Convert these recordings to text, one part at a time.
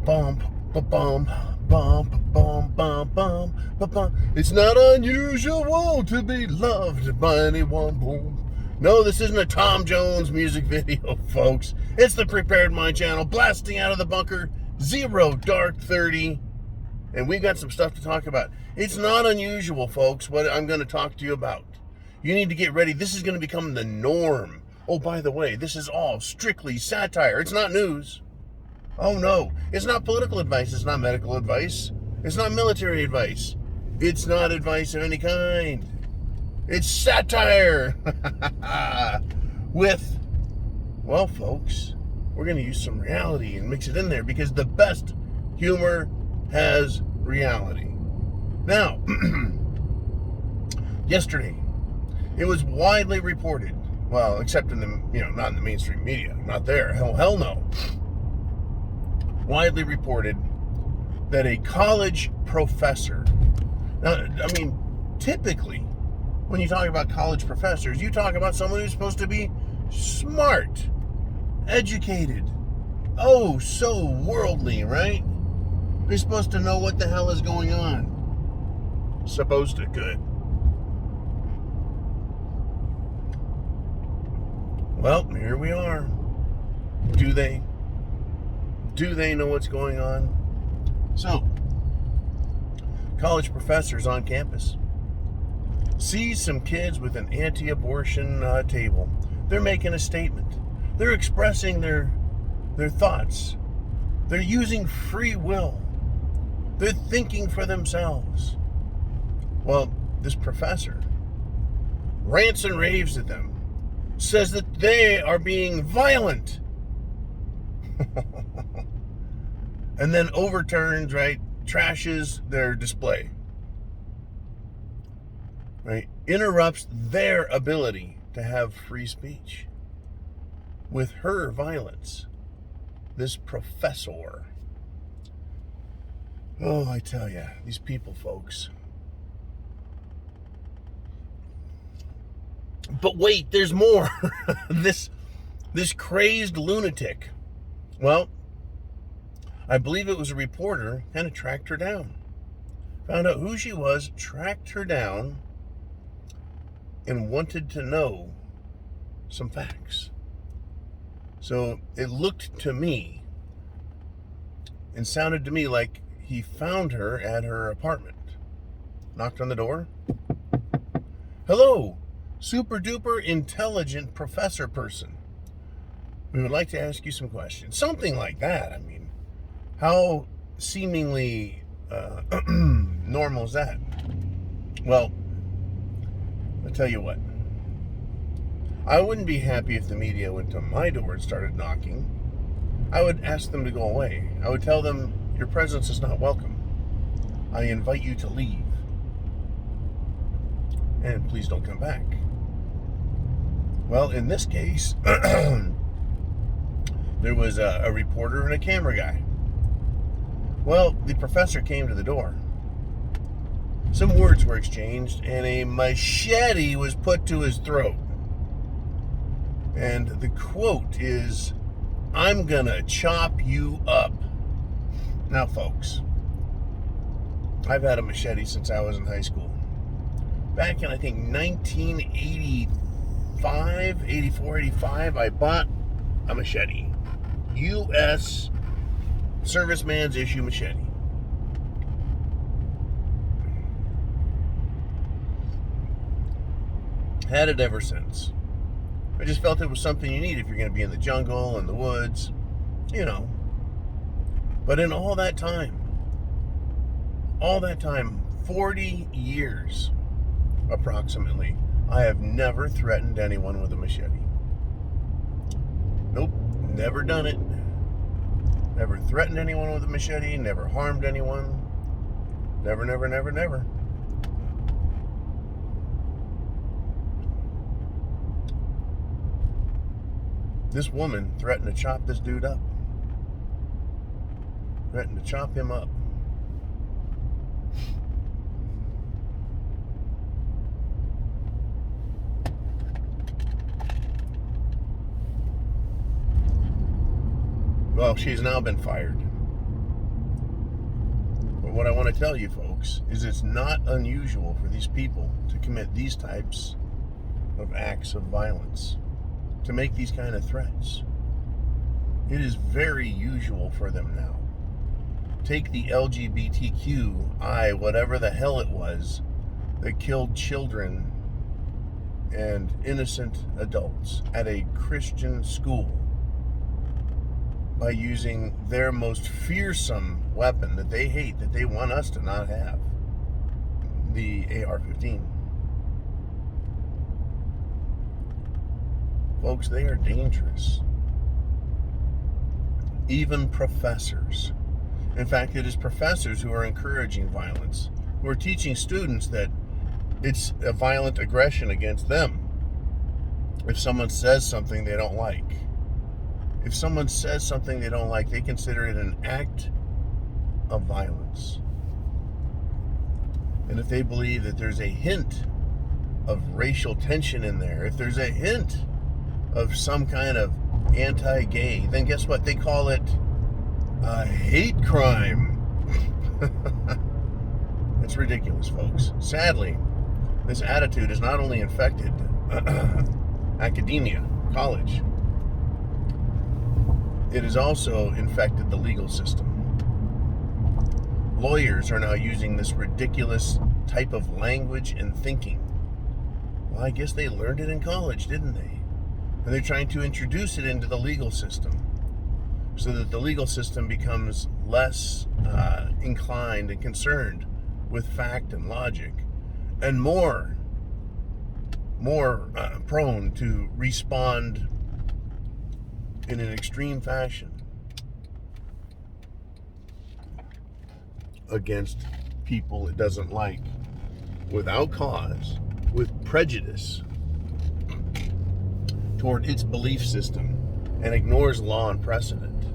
Bump, bump, bump, bump, bump, bump, bump. It's not unusual to be loved by anyone. Boom. No, this isn't a Tom Jones music video, folks. It's the Prepared Mind channel, blasting out of the bunker, 0 dark 30, and we've got some stuff to talk about. It's not unusual, folks, what I'm going to talk to you about. You need to get ready. This is going to become the norm. Oh, by the way, this is all strictly satire. It's not news. Oh no, it's not political advice, it's not medical advice, it's not military advice, it's not advice of any kind. It's satire with, well folks, we're going to use some reality and mix it in there because the best humor has reality. Now, yesterday, it was widely reported, well, except in the, not in the mainstream media, not there, hell no. Widely reported that a college professor, now, I mean, typically, when you talk about college professors, you talk about someone who's supposed to be smart, educated, oh, so worldly, right? They're supposed to know what the hell is going on. Supposed to, good. Well, here we are. Do they? Do they know what's going on? So, college professors on campus see some kids with an anti-abortion table. They're making a statement. They're expressing their thoughts. They're using free will. They're thinking for themselves. Well, this professor rants and raves at them, says that they are being violent. And then overturns, right, trashes their display, right, interrupts their ability to have free speech with her violence. This professor. Oh, I tell you, these people, folks. But wait, there's more. This crazed lunatic. Well, I believe it was a reporter, kind of tracked her down. Found out who she was, tracked her down, and wanted to know some facts. So it looked to me and sounded to me like he found her at her apartment. Knocked on the door. Hello, super duper intelligent professor person. We would like to ask you some questions. Something like that, I mean. How seemingly normal is that? Well, I'll tell you what. I wouldn't be happy if the media went to my door and started knocking. I would ask them to go away. I would tell them, your presence is not welcome. I invite you to leave. And please don't come back. Well, in this case, there was a reporter and a camera guy. Well, the professor came to the door. Some words were exchanged, and a machete was put to his throat. And the quote is, "I'm gonna chop you up." Now, folks, I've had a machete since I was in high school. Back in, I think, 1985, 84, 85, I bought a machete. U.S. serviceman's issue machete. Had it ever since. I just felt it was something you need if you're going to be in the jungle, in the woods, But in all that time, 40 years approximately, I have never threatened anyone with a machete. Nope, never done it. Never threatened anyone with a machete, never harmed anyone. Never, never, never, never. This woman threatened to chop this dude up. Threatened to chop him up. Well, she's now been fired. what I want to tell you folks is it's not unusual for these people to commit these types of acts of violence, to make these kind of threats. It is very usual for them now. Take the LGBTQI, whatever the hell it was, that killed children and innocent adults at a Christian school by using their most fearsome weapon that they hate, that they want us to not have, the AR-15. Folks, they are dangerous. Even professors. In fact, it is professors who are encouraging violence, who are teaching students that it's a violent aggression against them if someone says something they don't like. If someone says something they don't like, they consider it an act of violence. And if they believe that there's a hint of racial tension in there, if there's a hint of some kind of anti-gay, then guess what? They call it a hate crime. It's ridiculous, folks. Sadly, this attitude has not only infected academia, college, it has also infected the legal system. Lawyers are now using this ridiculous type of language and thinking. Well, I guess they learned it in college, didn't they? And they're trying to introduce it into the legal system so that the legal system becomes less inclined and concerned with fact and logic, and more prone to respond in an extreme fashion against people it doesn't like, without cause, with prejudice toward its belief system, and ignores law and precedent.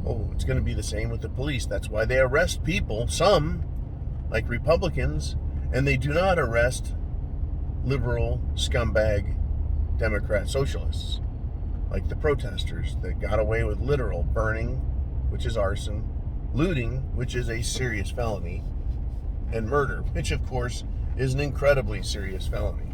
Oh, it's going to be the same with the police. That's why they arrest people, some, like Republicans, and they do not arrest liberal, scumbag, Democrat socialists, like the protesters that got away with literal burning, which is arson, looting, which is a serious felony, and murder, which of course is an incredibly serious felony.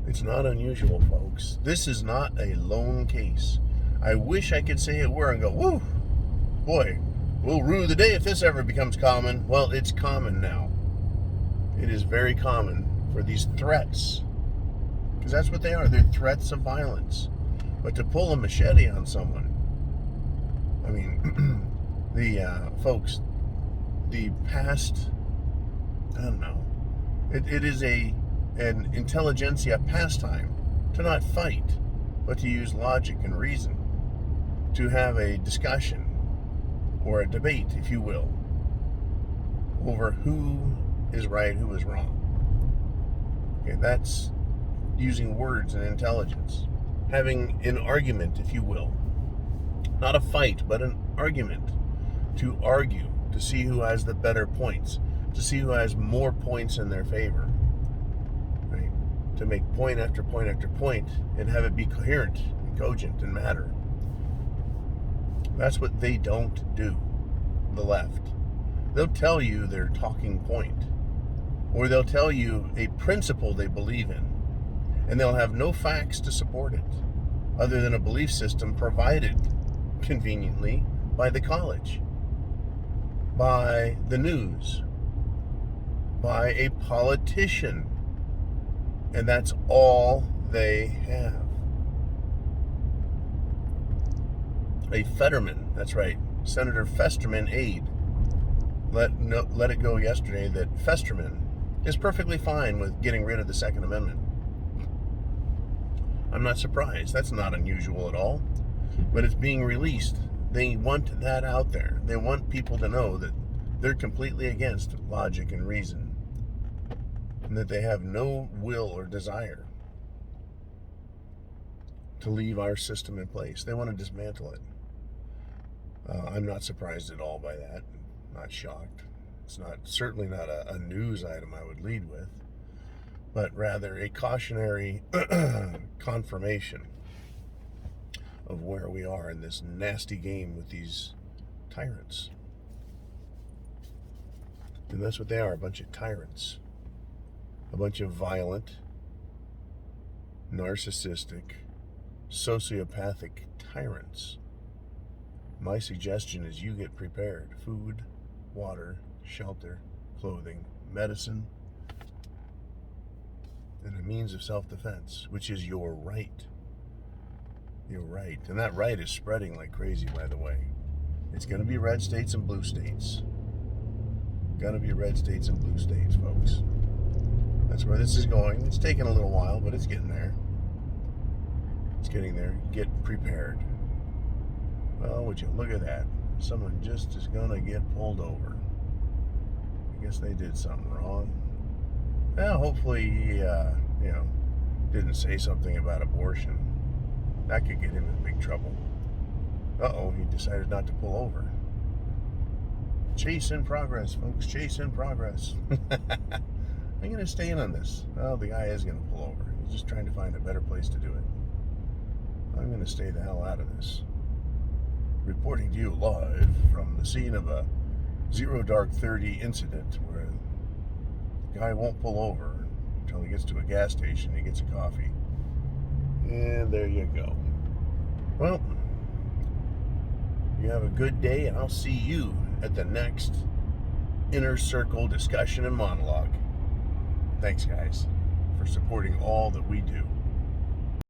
It's not unusual, folks. This is not a lone case. I wish I could say it were and go, woo, boy, we'll rue the day if this ever becomes common. Well, it's common now. It is very common for these threats, because that's what they are. They're threats of violence. But to pull a machete on someone, I mean, folks, the past, I don't know, it is an intelligentsia pastime to not fight, but to use logic and reason, to have a discussion or a debate, if you will, over who is right, who is wrong. Okay, that's using words and intelligence. Having an argument, if you will. Not a fight, but an argument. To argue, to see who has the better points, to see who has more points in their favor. Right? To make point after point after point and have it be coherent and cogent and matter. That's what they don't do, the left. They'll tell you their talking point, or they'll tell you a principle they believe in, and they'll have no facts to support it, other than a belief system provided conveniently by the college, by the news, by a politician, and that's all they have. A Fetterman, that's right, Senator Festerman aide, let it go yesterday that Festerman is perfectly fine with getting rid of the Second Amendment. I'm not surprised. That's not unusual at all. But it's being released. They want that out there. They want people to know that they're completely against logic and reason, and that they have no will or desire to leave our system in place. They want to dismantle it. I'm not surprised at all by that. Not shocked. It's certainly not a news item I would lead with, but rather a cautionary confirmation. of where we are in this nasty game with these tyrants. And that's what they are, a bunch of tyrants. A bunch of violent, narcissistic, sociopathic tyrants. My suggestion is you get prepared. Food, water, shelter, clothing, medicine, and a means of self-defense, which is your right. Your right. And that right is spreading like crazy, by the way. It's going to be red states and blue states. Going to be red states and blue states, folks. That's where this is going. It's taking a little while, but it's getting there. It's getting there. Get prepared. Well, would you look at that? Someone just is going to get pulled over. I guess they did something wrong. Well, hopefully he, didn't say something about abortion. That could get him in big trouble. Uh-oh, he decided not to pull over. Chase in progress, folks. Chase in progress. I'm going to stay in on this. Well, the guy is going to pull over. He's just trying to find a better place to do it. I'm going to stay the hell out of this. Reporting to you live from the scene of a 0 Dark 30 incident where the guy won't pull over until he gets to a gas station. He gets a coffee. And there you go. Well, you have a good day, and I'll see you at the next Inner Circle discussion and monologue. Thanks, guys, for supporting all that we do.